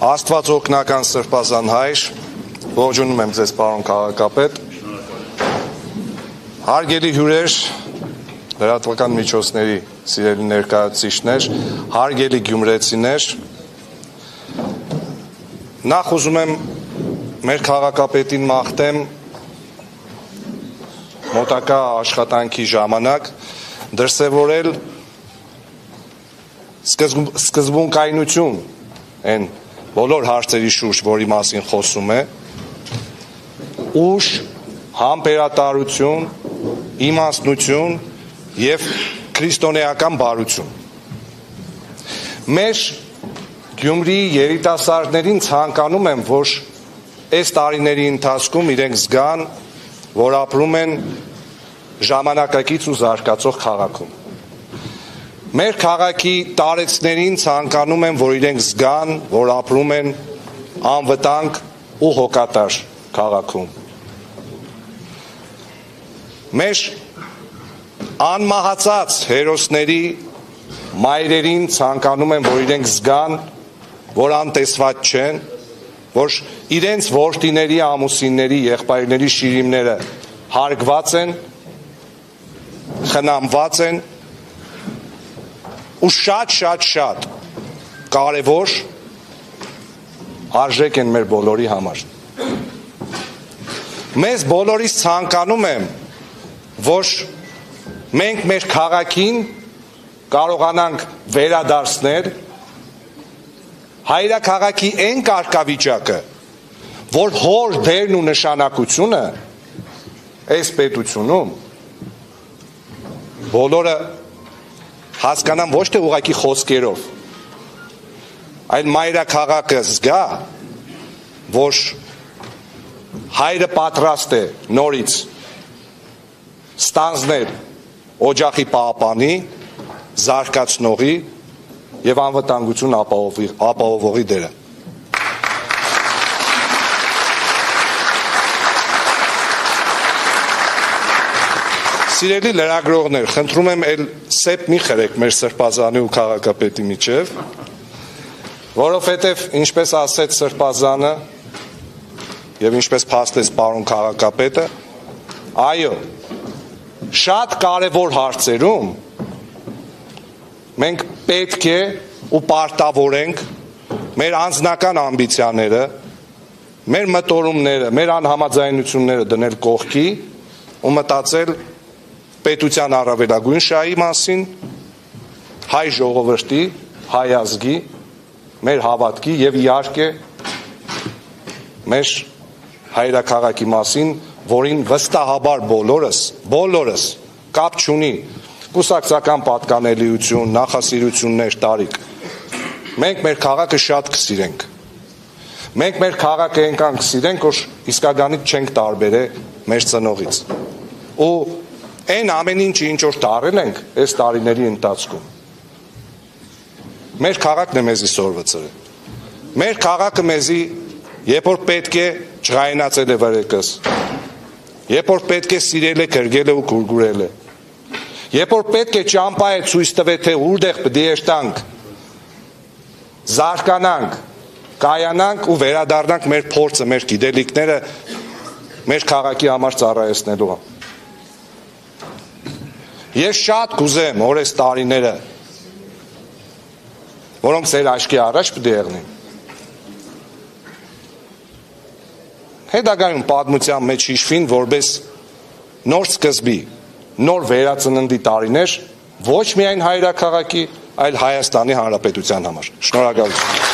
Աստված օգնական սրբազան հայր, ողջունում եմ ձեզ պարոն քաղաքապետ, հարգելի հյուրեր, լրատվական միջոցների սիրելի ներկայացուցիչներ, հարգելի գյումրեցիներ, նախ ուզում եմ մեր քաղաքապետին մաղթեմ մոտակա աշխատանքի ժամանակ դրսևորել սկզբունքայնություն են բոլոր հարցերի շուրջ, որի մասին խոսում է, ուժ, համբերատարություն, իմաստնություն եւ քրիստոնեական բարություն։ Մեր Գյումրիի երիտասարդներին ցանկանում եմ, որ այս տարիների ընթացքում իրենք զգան, որ ապրում են ժամանակակից ու զարգացող քաղաքում։ Մեր քաղաքի տարեցներին ցանկանում եմ, որ իրենք զգան, որ ապրում են անվտանգ ու հոգատար քաղաքում։ Մեր անմահացած հերոսների մայրերին ցանկանում եմ, որ իրենք զգան, որ անտեսված չեն, որ իրենց որդիների, ամուսինների, եղբայրների շիրիմները հարգված են, խնամված են ու շատ կարևոր արժեք են մեր բոլորի համար։ Մեզ բոլորիս ցանկանում եմ, որ մենք մեր քաղաքին կարողանանք վերադարձնել հայրաքաղաքի այն կարգավիճակը, որ հոր դերն ու նշանակությունը այս պետությունում բոլորը հասկանան ոչ թե ուղղակի խոսքերով, այլ մայրաքաղաքը զգա, որ հայրը պատրաստ է նորից ստանձնել օջախի պահապանի, զարգացնողի եւ անվտանգություն ապահովողի դերը։ Սիրելի լրագրողներ, խնդրում եմ էլ սեպ մի խրեք մեր սրբազանի ու քաղաքապետի միջև, որովհետև ինչպես ասեց սրբազանը եւ ինչպես փաստեց պարոն քաղաքապետը, այո, շատ կարևոր հարցերում մենք պետք է ու պարտավոր ենք մեր անձնական ամբիցիաները, մեր մտորումները, մեր անհամաձայնությունները դնել կողքի ու մտածել պետության առավելագույն շահի մասին, հայ ժողովրդի, հայ ազգի, մեր հավատքի եւ իհարկե մեր հայրաքաղաքի մասին, որին վստահաբար բոլորս կապ չունի կուսակցական պատկանելիություն, նախասիրություններ, տարիք։ Մենք մեր քաղաքը շատ կսիրենք։ Մենք մեր քաղաքը այնքան կսիրենք, որ իսկականից չենք տարբերել մեր ծնողից։ Ու այն ամեն ինչը ինչ որ տարել ենք այս տարիների ընթացքում։ Մեր քաղաքն է մեզի սորվծրել։ Մեր քաղաքը մեզի երբ որ պետք է ջղայնացել է վրեկս, երբ որ պետք է սիրել է, գրգել է ու գուրգուրել է, երբ որ պետք է ճամպա է ցույց տվել, թե որտեղ պետք է երթանք, զարգանանք, կայանանք ու վերադառնանք մեր փորձը, մեր գիտելիքները մեր քաղաքի համար ծառայեցնելու։ Ես շատ կուզեմ օրես տարիները, որոնք ձեր աչքի առաջ պետք է եղնին, հետագայում պատմության մեջ հիշվին որպես նոր սկզբի, նոր վերածննդի տարիներ ոչ միայն հայրաքաղաքի, այլ Հայաստանի Հանրապետության համար։ Շնորհակալություն։